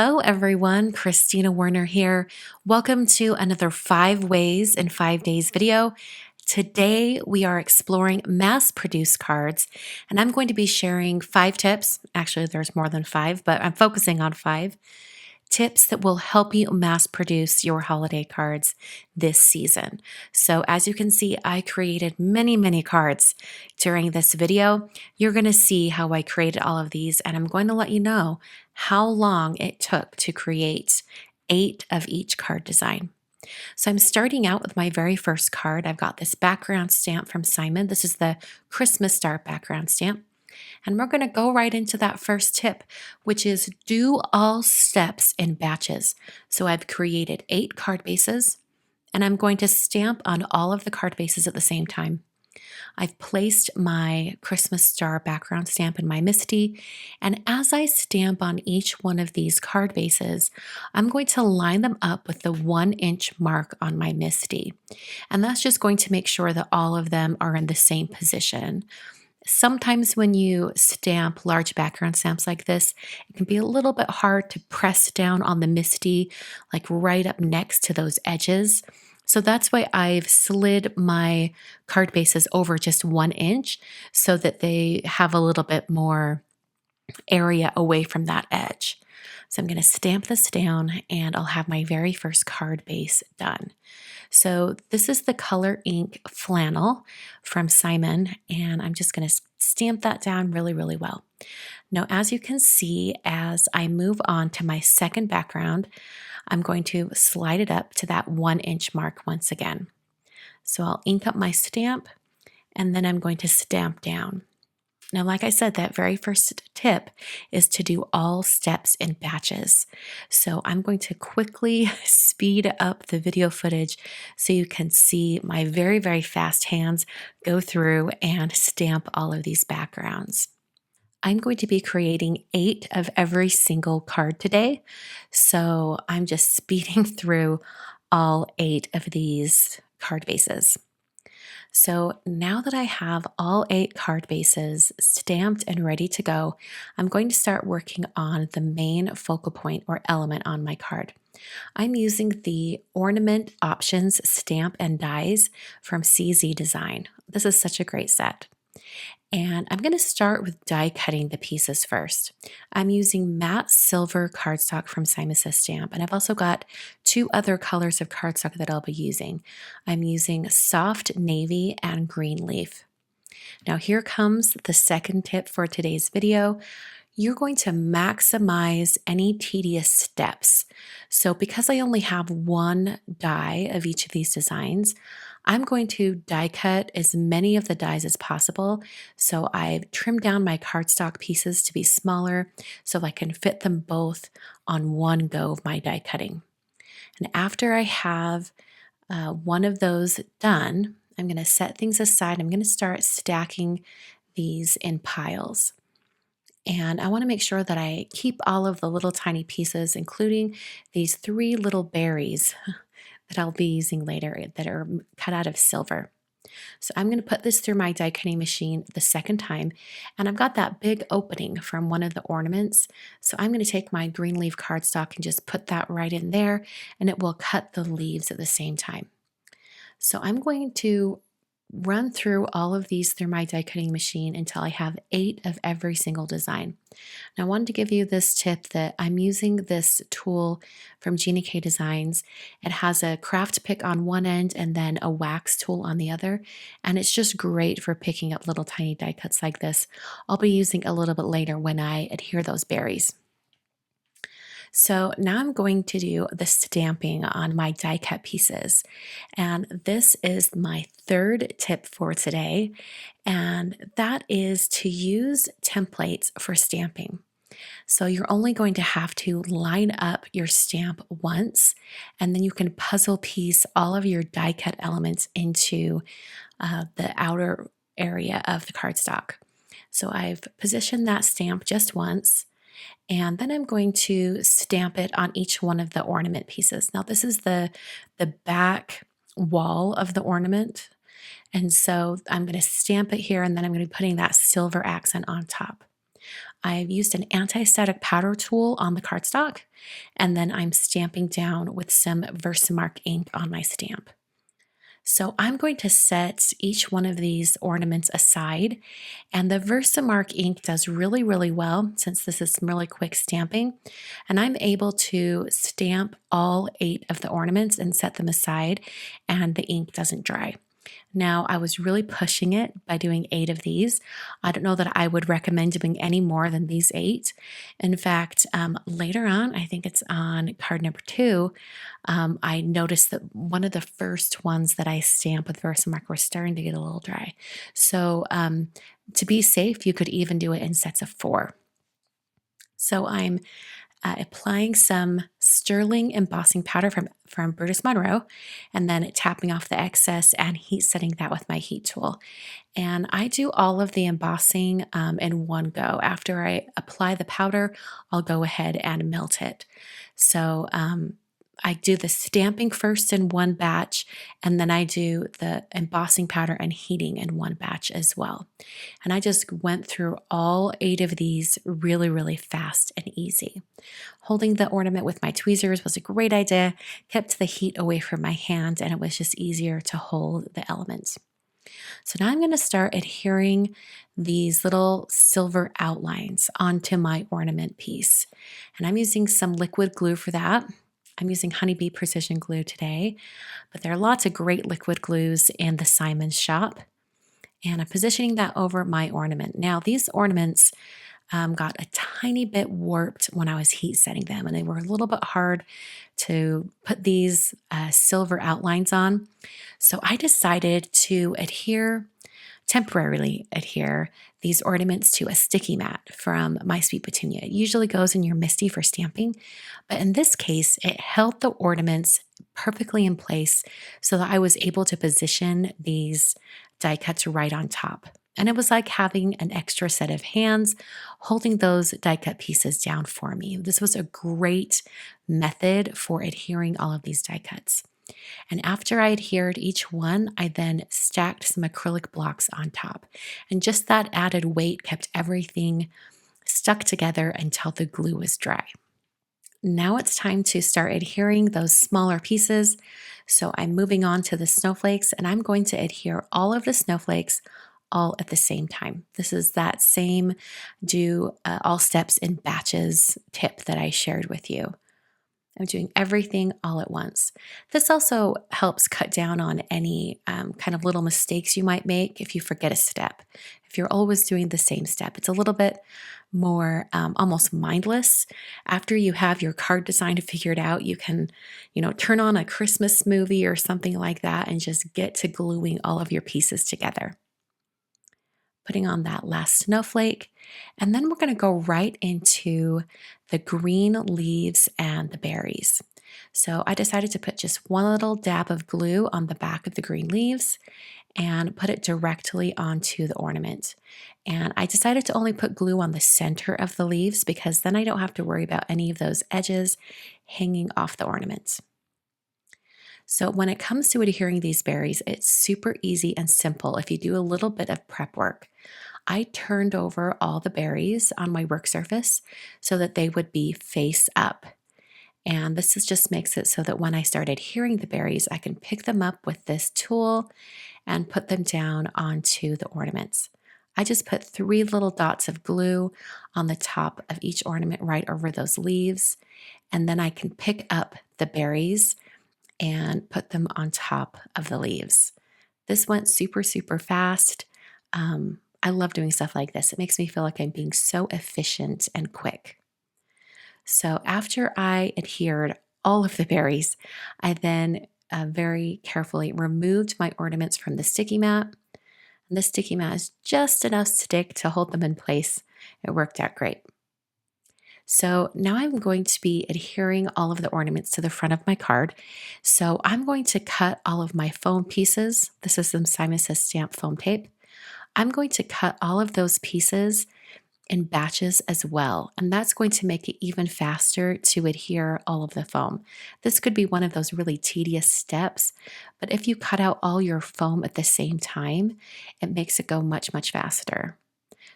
Hello, everyone. Christina Werner here. Welcome to another 5 Ways in 5 Days video. Today, we are exploring mass-produced cards, and I'm going to be sharing 5 tips. Actually, there's more than 5, but I'm focusing on 5 tips that will help you mass produce your holiday cards this season. So as you can see, I created many cards during this video. You're going to see how I created all of these, and I'm going to let you know how long it took to create 8 of each card design. So I'm starting out with my very first card. I've got this background stamp from Simon. This is the Christmas star background stamp. And we're going to go right into that first tip, which is do all steps in batches. So I've created 8 card bases, and I'm going to stamp on all of the card bases at the same time. I've placed my Christmas star background stamp in my MISTI, and as I stamp on each one of these card bases, I'm going to line them up with the 1-inch mark on my MISTI. And that's just going to make sure that all of them are in the same position. Sometimes when you stamp large background stamps like this, it can be a little bit hard to press down on the MISTI, like right up next to those edges. So that's why I've slid my card bases over just 1 inch so that they have a little bit more area away from that edge. So I'm going to stamp this down and I'll have my very first card base done. So this is the color ink flannel from Simon, and I'm just going to stamp that down really well. Now, as you can see, as I move on to my second background, I'm going to slide it up to that 1-inch mark once again. So I'll ink up my stamp, and then I'm going to stamp down. Now, like I said, that very first tip is to do all steps in batches. So I'm going to quickly speed up the video footage so you can see my very fast hands go through and stamp all of these backgrounds. I'm going to be creating 8 of every single card today. So I'm just speeding through all 8 of these card bases. So now that I have all 8 card bases stamped and ready to go, I'm going to start working on the main focal point or element on my card. I'm using the Ornament Options Stamp and Dies from CZ Design. This is such a great set. And I'm going to start with die cutting the pieces first. I'm using matte silver cardstock from Simon Says Stamp, and I've also got 2 other colors of cardstock that I'll be using. I'm using soft navy and green leaf. Now here comes the second tip for today's video. You're going to maximize any tedious steps. So because I only have 1 die of each of these designs, I'm going to die cut as many of the dies as possible. So I've trimmed down my cardstock pieces to be smaller so I can fit them both on one go of my die cutting. And after I have one of those done, I'm going to set things aside. I'm going to start stacking these in piles. And I want to make sure that I keep all of the little tiny pieces, including these 3 little berries that I'll be using later that are cut out of silver. So I'm going to put this through my die cutting machine the second time, and I've got that big opening from one of the ornaments. So I'm going to take my green leaf cardstock and just put that right in there, and it will cut the leaves at the same time. So I'm going to run through all of these through my die cutting machine until I have 8 of every single design. Now, I wanted to give you this tip that I'm using this tool from Gina Designs. It has a craft pick on one end and then a wax tool on the other, and it's just great for picking up little tiny die cuts like this. I'll be using a little bit later when I adhere those berries. So now I'm going to do the stamping on my die cut pieces. And this is my third tip for today, and that is to use templates for stamping. So you're only going to have to line up your stamp once, and then you can puzzle piece all of your die cut elements into the outer area of the cardstock. So I've positioned that stamp just once, and then I'm going to stamp it on each one of the ornament pieces. Now this is the back wall of the ornament. And so I'm going to stamp it here, and then I'm going to be putting that silver accent on top. I've used an anti-static powder tool on the cardstock, and then I'm stamping down with some Versamark ink on my stamp. So I'm going to set each one of these ornaments aside, and the Versamark ink does really, really well since this is some really quick stamping, and I'm able to stamp all 8 of the ornaments and set them aside, and the ink doesn't dry. Now, I was really pushing it by doing 8 of these. I don't know that I would recommend doing any more than these 8. In fact, later on, I think it's on card number 2, I noticed that one of the first ones that I stamped with Versamark were starting to get a little dry. So to be safe, you could even do it in sets of 4. So I'm applying some sterling embossing powder from Brutus Monroe, and then tapping off the excess and heat setting that with my heat tool. And I do all of the embossing in one go. After I apply the powder, I'll go ahead and melt it. So I do the stamping first in one batch, and then I do the embossing powder and heating in one batch as well. And I just went through all 8 of these really, really fast and easy. Holding the ornament with my tweezers was a great idea, kept the heat away from my hand, and it was just easier to hold the elements. So now I'm going to start adhering these little silver outlines onto my ornament piece. And I'm using some liquid glue for that. I'm using Honeybee Precision Glue today, but there are lots of great liquid glues in the Simon's shop. And I'm positioning that over my ornament. Now, these ornaments got a tiny bit warped when I was heat setting them, and they were a little bit hard to put these silver outlines on. So I decided to temporarily adhere these ornaments to a sticky mat from My Sweet Petunia. It usually goes in your MISTI for stamping, but in this case, it held the ornaments perfectly in place so that I was able to position these die cuts right on top. And it was like having an extra set of hands holding those die cut pieces down for me. This was a great method for adhering all of these die cuts. And after I adhered each one, I then stacked some acrylic blocks on top. And just that added weight kept everything stuck together until the glue was dry. Now it's time to start adhering those smaller pieces. So I'm moving on to the snowflakes, and I'm going to adhere all of the snowflakes all at the same time. This is that same do all steps in batches tip that I shared with you. I'm doing everything all at once. This also helps cut down on any kind of little mistakes you might make if you forget a step. If you're always doing the same step, it's a little bit more almost mindless. After you have your card design figured out, you can, turn on a Christmas movie or something like that and just get to gluing all of your pieces together. Putting on that last snowflake, and then we're going to go right into the green leaves and the berries. So I decided to put just one little dab of glue on the back of the green leaves and put it directly onto the ornament. And I decided to only put glue on the center of the leaves because then I don't have to worry about any of those edges hanging off the ornament. So when it comes to adhering these berries, it's super easy and simple if you do a little bit of prep work. I turned over all the berries on my work surface so that they would be face up. And just makes it so that when I start adhering the berries, I can pick them up with this tool and put them down onto the ornaments. I just put 3 little dots of glue on the top of each ornament right over those leaves, and then I can pick up the berries and put them on top of the leaves. This went super, super fast. I love doing stuff like this. It makes me feel like I'm being so efficient and quick. So after I adhered all of the berries, I then very carefully removed my ornaments from the sticky mat. And the sticky mat is just enough stick to hold them in place. It worked out great. So now I'm going to be adhering all of the ornaments to the front of my card. So I'm going to cut all of my foam pieces. This is some Simon Says Stamp foam tape. I'm going to cut all of those pieces in batches as well, and that's going to make it even faster to adhere all of the foam. This could be one of those really tedious steps, but if you cut out all your foam at the same time, it makes it go much, much faster.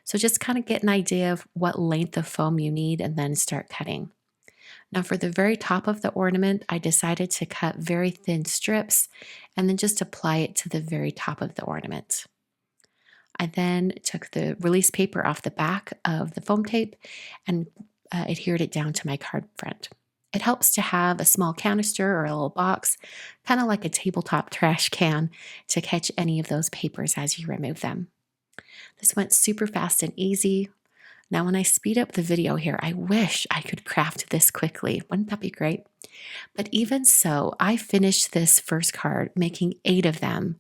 So just kind of get an idea of what length of foam you need and then start cutting. Now for the very top of the ornament, I decided to cut very thin strips and then just apply it to the very top of the ornament. I then took the release paper off the back of the foam tape and adhered it down to my card front. It helps to have a small canister or a little box, kind of like a tabletop trash can, to catch any of those papers as you remove them. This went super fast and easy. Now, when I speed up the video here, I wish I could craft this quickly. Wouldn't that be great? But even so, I finished this first card, making 8 of them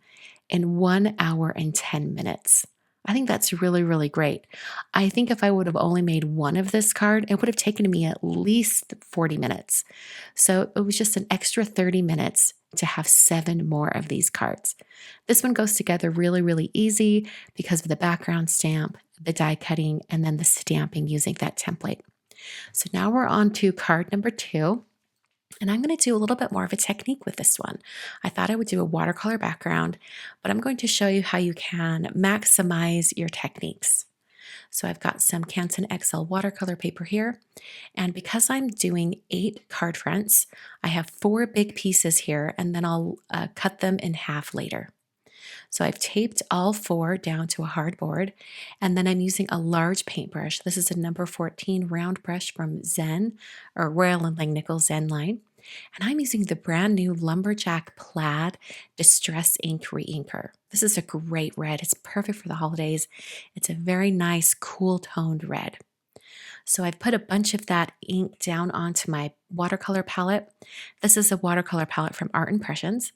in 1 hour and 10 minutes. I think that's really, really great. I think if I would have only made one of this card, it would have taken me at least 40 minutes. So it was just an extra 30 minutes to have 7 more of these cards. This one goes together really, really easy because of the background stamp, the die cutting, and then the stamping using that template. So now we're on to card number 2. And I'm going to do a little bit more of a technique with this one. I thought I would do a watercolor background, but I'm going to show you how you can maximize your techniques. So I've got some Canson XL watercolor paper here, and because I'm doing 8 card fronts, I have 4 big pieces here, and then I'll cut them in half later. So I've taped all 4 down to a hard board, and then I'm using a large paintbrush. This is a number 14 round brush from Zen, or Royal and Langnickel Zen line. And I'm using the brand new Lumberjack Plaid Distress Ink Reinker. This is a great red. It's perfect for the holidays. It's a very nice, cool toned red. So I've put a bunch of that ink down onto my watercolor palette. This is a watercolor palette from Art Impressions.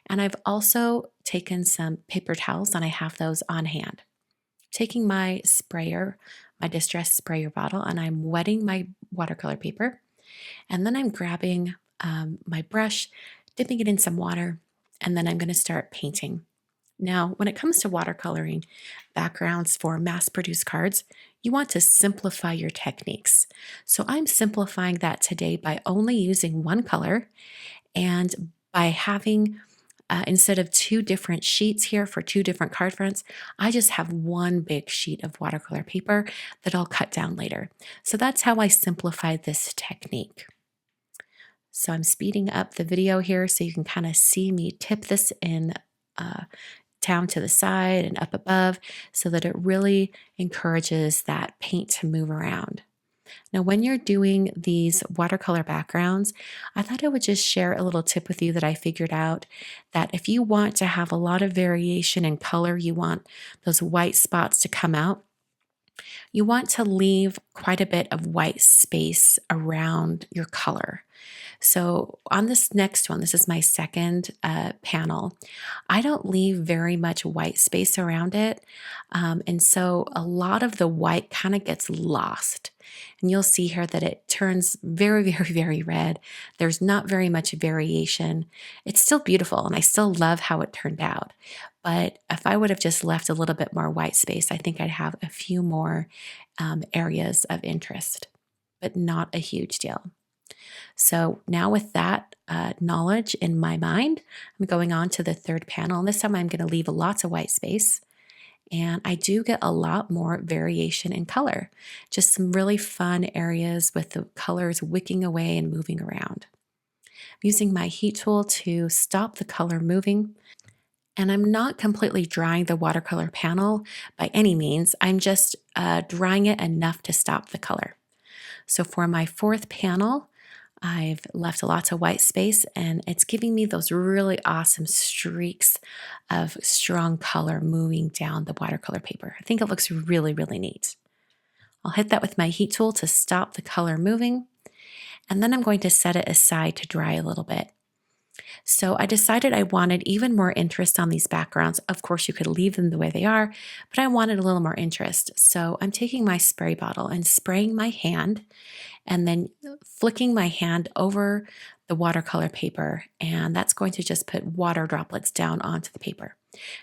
And I've also taken some paper towels, and I have those on hand. Taking my sprayer, my distress sprayer bottle, and I'm wetting my watercolor paper. And then I'm grabbing my brush, dipping it in some water, and then I'm going to start painting. Now, when it comes to watercoloring backgrounds for mass-produced cards, you want to simplify your techniques. So I'm simplifying that today by only using one color and by having, instead of 2 different sheets here for 2 different card fronts, I just have one big sheet of watercolor paper that I'll cut down later. So that's how I simplify this technique. So I'm speeding up the video here so you can kind of see me tip this in down to the side and up above so that it really encourages that paint to move around. Now, when you're doing these watercolor backgrounds, I thought I would just share a little tip with you that I figured out, that if you want to have a lot of variation in color, you want those white spots to come out, you want to leave quite a bit of white space around your color. So on this next one, this is my second panel, I don't leave very much white space around it. And so a lot of the white kind of gets lost. And you'll see here that it turns very, very, very red. There's not very much variation. It's still beautiful, and I still love how it turned out. But if I would have just left a little bit more white space, I think I'd have a few more areas of interest, but not a huge deal. So now with that knowledge in my mind, I'm going on to the third panel. And this time I'm going to leave lots of white space. And I do get a lot more variation in color. Just some really fun areas with the colors wicking away and moving around. I'm using my heat tool to stop the color moving. And I'm not completely drying the watercolor panel by any means. I'm just drying it enough to stop the color. So for my fourth panel, I've left lots of white space, and it's giving me those really awesome streaks of strong color moving down the watercolor paper. I think it looks really, really neat. I'll hit that with my heat tool to stop the color moving, and then I'm going to set it aside to dry a little bit. So I decided I wanted even more interest on these backgrounds. Of course, you could leave them the way they are, but I wanted a little more interest. So I'm taking my spray bottle and spraying my hand and then flicking my hand over the watercolor paper, and that's going to just put water droplets down onto the paper.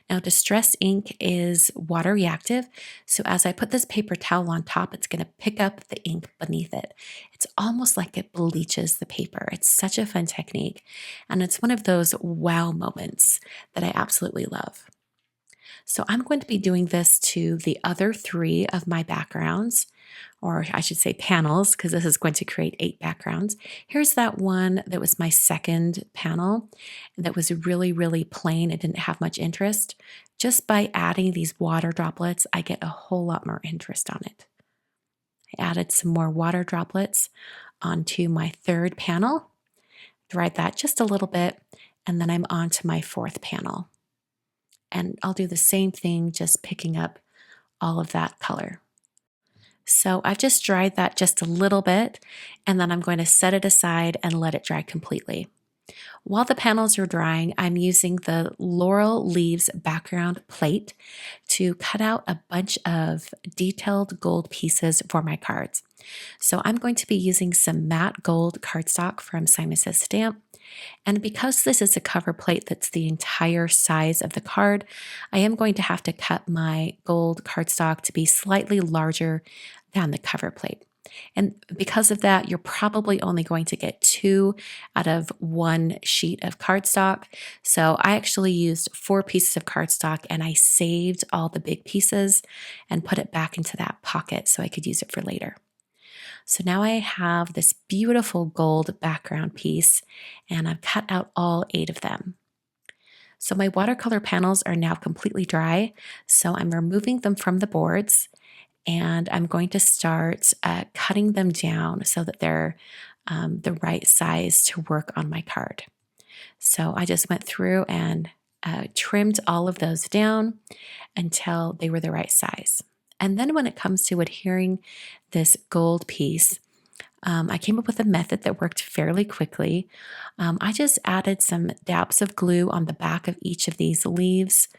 Now, distress ink is water reactive, so as I put this paper towel on top, it's going to pick up the ink beneath it. It's almost like it bleaches the paper. It's such a fun technique, and it's one of those wow moments that I absolutely love. So I'm going to be doing this to the other 3 of my backgrounds, or I should say panels, because this is going to create 8 backgrounds. Here's that one that was my second panel that was really, really plain. It didn't have much interest. Just by adding these water droplets, I get a whole lot more interest on it. I added some more water droplets onto my third panel, dried that just a little bit, and then I'm on to my fourth panel. And I'll do the same thing, just picking up all of that color. So I've just dried that just a little bit, and then I'm going to set it aside and let it dry completely. While the panels are drying, I'm using the Laurel Leaves background plate to cut out a bunch of detailed gold pieces for my cards. So I'm going to be using some matte gold cardstock from Simon Says Stamp. And because this is a cover plate that's the entire size of the card, I am going to have to cut my gold cardstock to be slightly larger than the cover plate. And because of that, you're probably only going to get 2 out of 1 sheet of cardstock. So I actually used 4 pieces of cardstock and I saved all the big pieces and put it back into that pocket so I could use it for later. So now I have this beautiful gold background piece and I've cut out all 8 of them. So my watercolor panels are now completely dry. So I'm removing them from the boards and I'm going to start cutting them down so that they're the right size to work on my card. So I just went through and trimmed all of those down until they were the right size. And then when it comes to adhering this gold piece, I came up with a method that worked fairly quickly. I just added some dabs of glue on the back of each of these leaves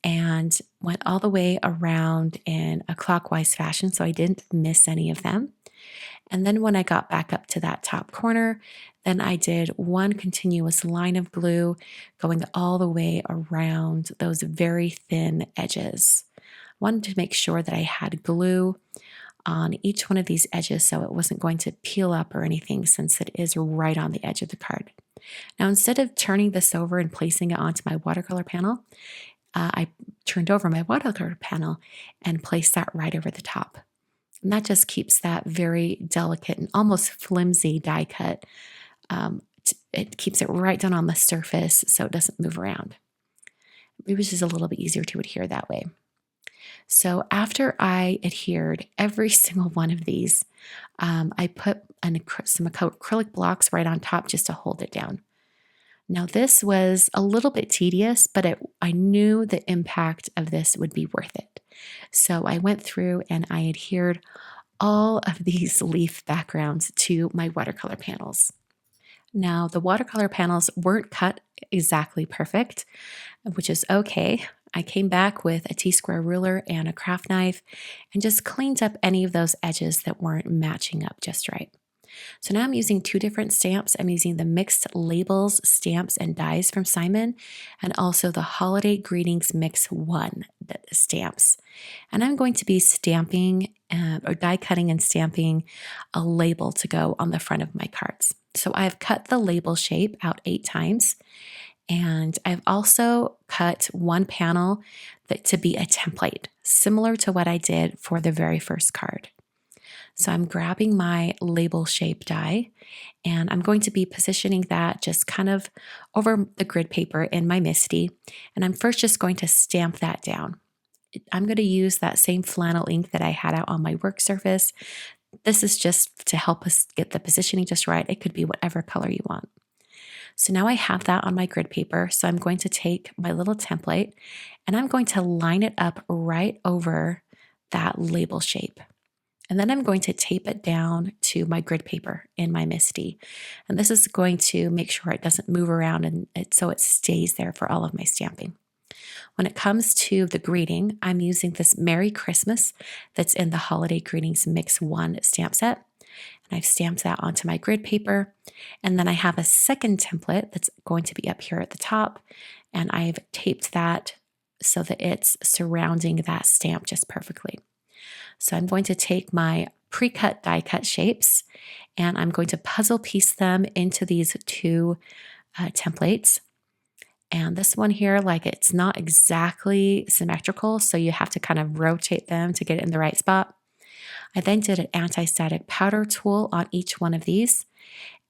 and went all the way around in a clockwise fashion so I didn't miss any of them. And then when I got back up to that top corner, then I did one continuous line of glue going all the way around those very thin edges. I wanted to make sure that I had glue on each one of these edges so it wasn't going to peel up or anything since it is right on the edge of the card. Now, instead of turning this over and placing it onto my watercolor panel, I turned over my watercolor panel and placed that right over the top. And that just keeps that very delicate and almost flimsy die cut. It keeps it right down on the surface so it doesn't move around. It was just a little bit easier to adhere that way. So after I adhered every single one of these, I put some acrylic blocks right on top just to hold it down. Now this was a little bit tedious, but I knew the impact of this would be worth it. So I went through and I adhered all of these leaf backgrounds to my watercolor panels. Now the watercolor panels weren't cut exactly perfect, which is okay. I came back with a T-square ruler and a craft knife and just cleaned up any of those edges that weren't matching up just right. So now I'm using 2 different stamps. I'm using the Mixed Labels Stamps and Dies from Simon and also the Holiday Greetings Mix 1 stamps. And I'm going to be stamping or die cutting and stamping a label to go on the front of my cards. So I've cut the label shape out 8 times. And I've also cut one panel to be a template, similar to what I did for the very first card. So I'm grabbing my label shape die and I'm going to be positioning that just kind of over the grid paper in my MISTI. And I'm first just going to stamp that down. I'm going to use that same flannel ink that I had out on my work surface. This is just to help us get the positioning just right. It could be whatever color you want. So now I have that on my grid paper. So I'm going to take my little template and I'm going to line it up right over that label shape. And then I'm going to tape it down to my grid paper in my MISTI. And this is going to make sure it doesn't move around and so it stays there for all of my stamping. When it comes to the greeting, I'm using this Merry Christmas that's in the Holiday Greetings Mix 1 stamp set. And I've stamped that onto my grid paper. And then I have a second template that's going to be up here at the top. And I've taped that so that it's surrounding that stamp just perfectly. So I'm going to take my pre-cut die cut shapes and I'm going to puzzle piece them into these 2 templates. And this one here, like it's not exactly symmetrical, so you have to kind of rotate them to get it in the right spot. I then did an anti-static powder tool on each one of these,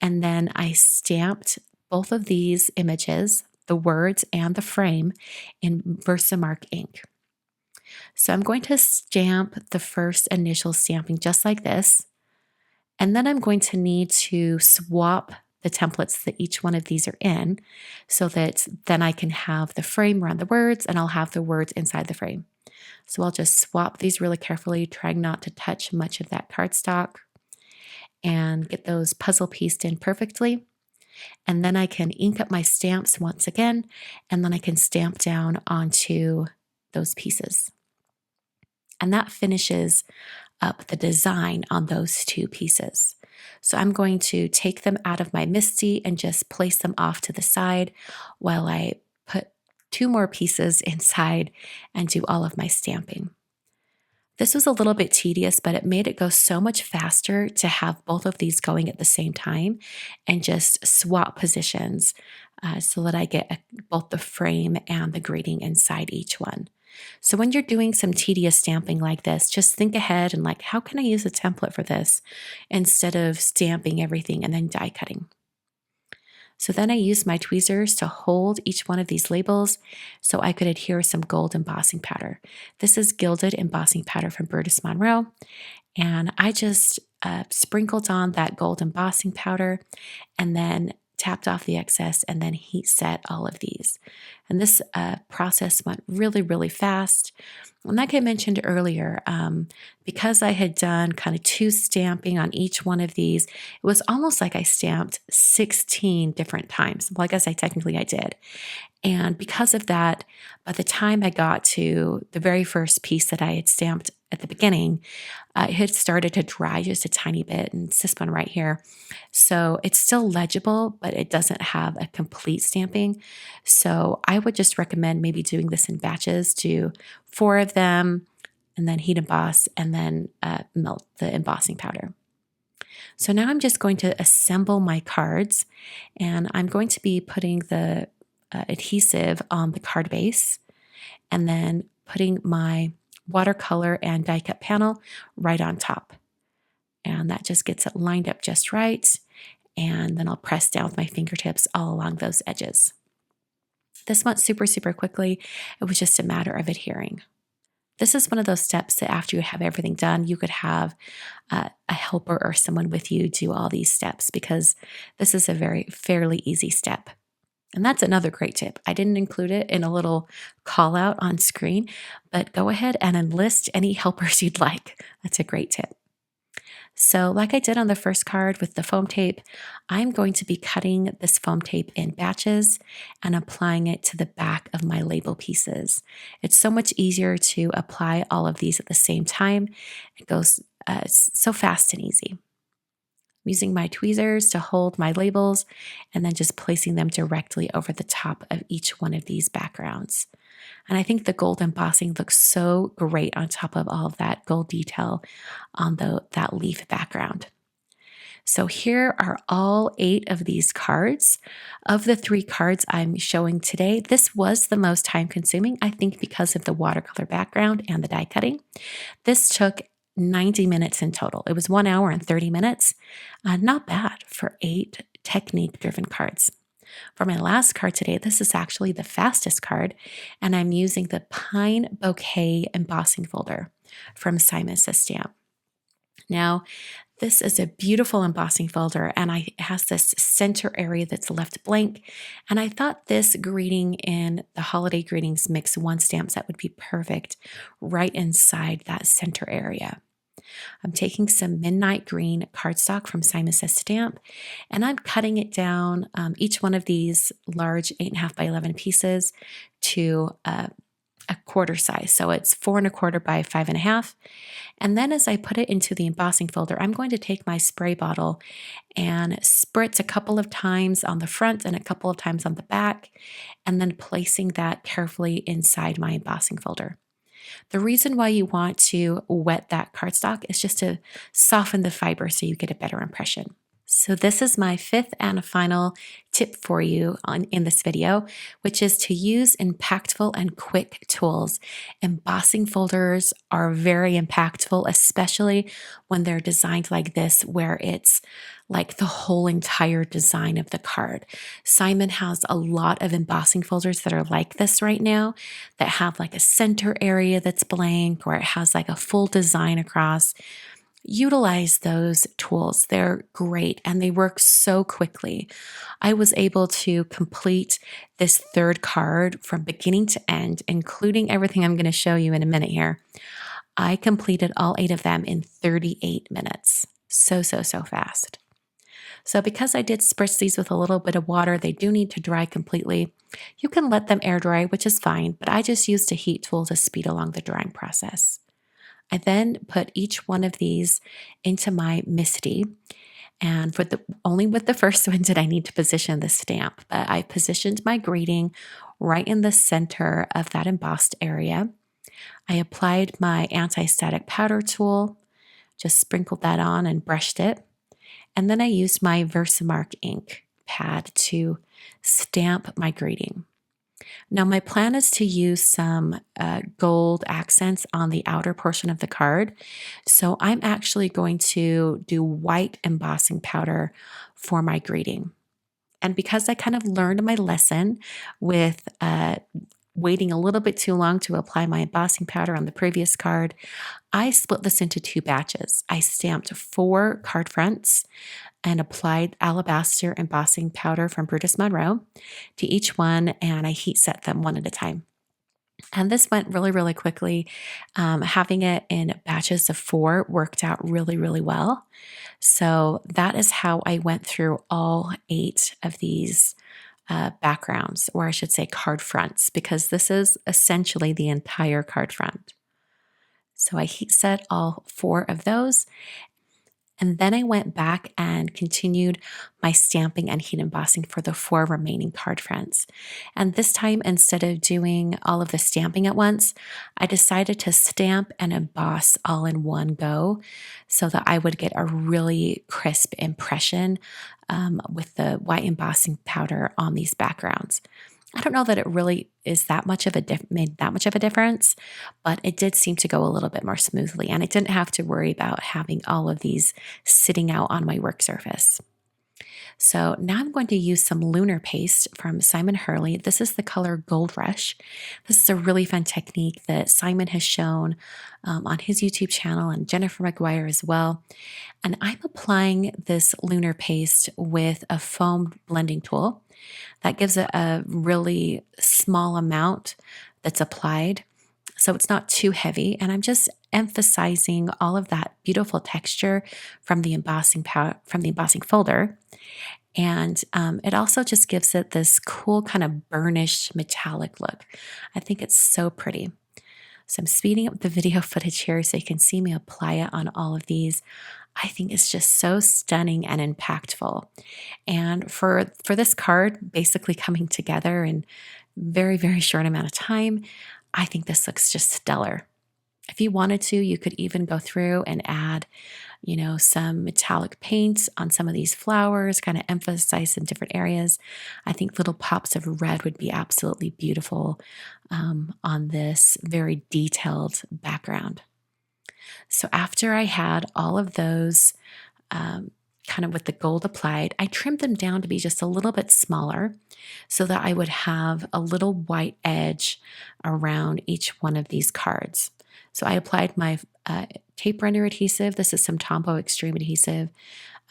and then I stamped both of these images, the words and the frame, in Versamark ink. So I'm going to stamp the first initial stamping just like this, and then I'm going to need to swap the templates that each one of these are in so that then I can have the frame around the words and I'll have the words inside the frame. So I'll just swap these really carefully, trying not to touch much of that cardstock, and get those puzzle pieced in perfectly. And then I can ink up my stamps once again, and then I can stamp down onto those pieces. And that finishes up the design on those two pieces. So I'm going to take them out of my MISTI and just place them off to the side while I put two more pieces inside and do all of my stamping. This was a little bit tedious, but it made it go so much faster to have both of these going at the same time and just swap positions so that I get both the frame and the greeting inside each one. So when you're doing some tedious stamping like this, just think ahead and like, how can I use a template for this instead of stamping everything and then die cutting? So then I used my tweezers to hold each one of these labels so I could adhere some gold embossing powder. This is gilded embossing powder from Brutus Monroe, and I just sprinkled on that gold embossing powder and then tapped off the excess and then heat set all of these. And this process went really, really fast. And like I mentioned earlier, because I had done kind of two stamping on each one of these, it was almost like I stamped 16 different times. Well, I guess technically I did. And because of that, by the time I got to the very first piece that I had stamped at the beginning, it had started to dry just a tiny bit, and it's this one right here. So it's still legible, but it doesn't have a complete stamping. So I would just recommend maybe doing this in batches, do 4 of them, and then heat emboss, and then melt the embossing powder. So now I'm just going to assemble my cards, and I'm going to be putting the adhesive on the card base, and then putting my watercolor and die cut panel right on top. And that just gets it lined up just right. And then I'll press down with my fingertips all along those edges. This went super, super quickly. It was just a matter of adhering. This is one of those steps that after you have everything done, you could have a helper or someone with you do all these steps, because this is a fairly easy step. And that's another great tip. I didn't include it in a little call out on screen, but go ahead and enlist any helpers you'd like. That's a great tip. So like I did on the first card with the foam tape, I'm going to be cutting this foam tape in batches and applying it to the back of my label pieces. It's so much easier to apply all of these at the same time. It goes so fast and easy. I'm using my tweezers to hold my labels and then just placing them directly over the top of each one of these backgrounds. And I think the gold embossing looks so great on top of all of that gold detail on that leaf background. So here are all 8 of these cards. Of the 3 cards I'm showing today, this was the most time consuming, I think, because of the watercolor background and the die cutting. This took 90 minutes in total. It was 1 hour and 30 minutes. Not bad for 8 technique-driven cards. For my last card today, this is actually the fastest card, and I'm using the Pine Bouquet embossing folder from Simon Says Stamp. Now, this is a beautiful embossing folder, and it has this center area that's left blank, and I thought this greeting in the Holiday Greetings Mix 1 stamp set would be perfect right inside that center area. I'm taking some Midnight Green cardstock from Simon Says Stamp, and I'm cutting it down, each one of these large 8.5 by 11 pieces to a quarter size. So it's 4 1/4 by 5 1/2. And then as I put it into the embossing folder, I'm going to take my spray bottle and spritz a couple of times on the front and a couple of times on the back, and then placing that carefully inside my embossing folder. The reason why you want to wet that cardstock is just to soften the fiber so you get a better impression. So this is my fifth and final tip for you in this video, which is to use impactful and quick tools. Embossing folders are very impactful, especially when they're designed like this, where it's like the whole entire design of the card. Simon has a lot of embossing folders that are like this right now, that have like a center area that's blank, or it has like a full design across. Utilize those tools. They're great and they work so quickly. I was able to complete this third card from beginning to end, including everything I'm going to show you in a minute here. I completed all 8 of them in 38 minutes. So fast. So because I did spritz these with a little bit of water, they do need to dry completely. You can let them air dry, which is fine, but I just used a heat tool to speed along the drying process. I then put each one of these into my MISTI, and only with the first one did I need to position the stamp, but I positioned my grading right in the center of that embossed area. I applied my anti-static powder tool, just sprinkled that on and brushed it, and then I used my Versamark ink pad to stamp my grading. Now, my plan is to use some gold accents on the outer portion of the card. So I'm actually going to do white embossing powder for my grading. And because I kind of learned my lesson with waiting a little bit too long to apply my embossing powder on the previous card, I split this into 2 batches. I stamped 4 card fronts and applied alabaster embossing powder from Brutus Monroe to each one, and I heat set them one at a time. And this went really quickly. Having it in batches of 4 worked out really well. So that is how I went through all 8 of these backgrounds, or I should say card fronts, because this is essentially the entire card front. So I heat set all 4 of those. And then I went back and continued my stamping and heat embossing for the 4 remaining card fronts. And this time, instead of doing all of the stamping at once, I decided to stamp and emboss all in one go so that I would get a really crisp impression with the white embossing powder on these backgrounds. I don't know that it really is that much of made that much of a difference, but it did seem to go a little bit more smoothly, and I didn't have to worry about having all of these sitting out on my work surface. So now I'm going to use some lunar paste from Simon Hurley. This is the color Gold Rush. This is a really fun technique that Simon has shown on his YouTube channel, and Jennifer McGuire as well. And I'm applying this lunar paste with a foam blending tool. That gives it a really small amount that's applied, so it's not too heavy. And I'm just emphasizing all of that beautiful texture from the embossing folder. And it also just gives it this cool kind of burnished metallic look. I think it's so pretty. So I'm speeding up the video footage here so you can see me apply it on all of these. I think it's just so stunning and impactful. And for this card basically coming together in very short amount of time, I think this looks just stellar. If you wanted to, you could even go through and add, some metallic paint on some of these flowers, kind of emphasize in different areas. I think little pops of red would be absolutely beautiful on this very detailed background. So after I had all of those kind of with the gold applied, I trimmed them down to be just a little bit smaller so that I would have a little white edge around each one of these cards. So I applied my tape render adhesive. This is some Tombow Extreme adhesive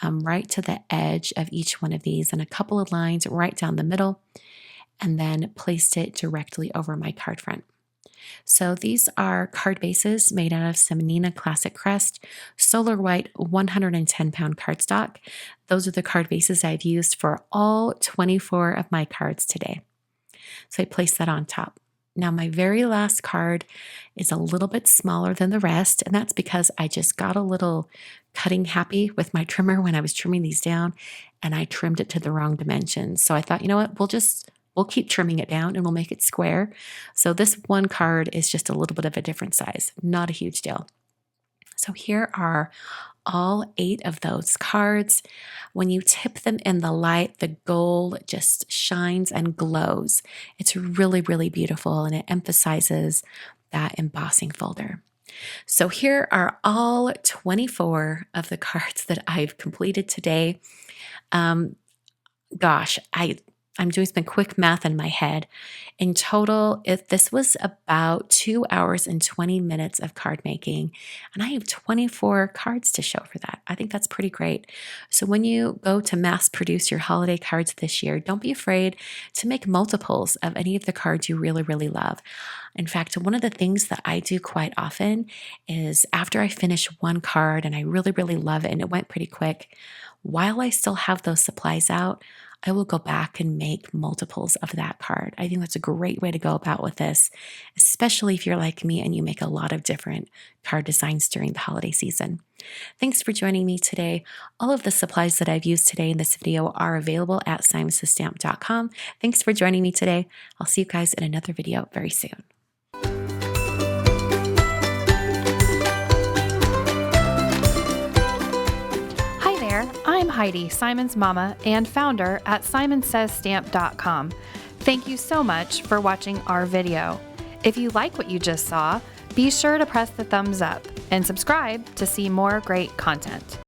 right to the edge of each one of these, and a couple of lines right down the middle, and then placed it directly over my card front. So these are card bases made out of some Neenah Classic Crest Solar White 110-pound cardstock. Those are the card bases I've used for all 24 of my cards today. So I placed that on top. Now my very last card is a little bit smaller than the rest, and that's because I just got a little cutting happy with my trimmer when I was trimming these down, and I trimmed it to the wrong dimensions. So I thought, you know what, we'll keep trimming it down and we'll make it square. So this one card is just a little bit of a different size, not a huge deal. So here are all 8 of those cards. When you tip them in the light, the gold just shines and glows. It's really, really beautiful, and it emphasizes that embossing folder. So here are all 24 of the cards that I've completed today. I'm doing some quick math in my head. In total, this was about 2 hours and 20 minutes of card making, and I have 24 cards to show for that. I think that's pretty great. So when you go to mass produce your holiday cards this year, don't be afraid to make multiples of any of the cards you really, really love. In fact, one of the things that I do quite often is after I finish one card and I really, really love it and it went pretty quick, while I still have those supplies out, I will go back and make multiples of that card. I think that's a great way to go about with this, especially if you're like me and you make a lot of different card designs during the holiday season. Thanks for joining me today. All of the supplies that I've used today in this video are available at simonsthestamp.com. Thanks for joining me today. I'll see you guys in another video very soon. I'm Heidi, Simon's mama and founder at simonsthestamp.com. Thank you so much for watching our video. If you like what you just saw, be sure to press the thumbs up and subscribe to see more great content.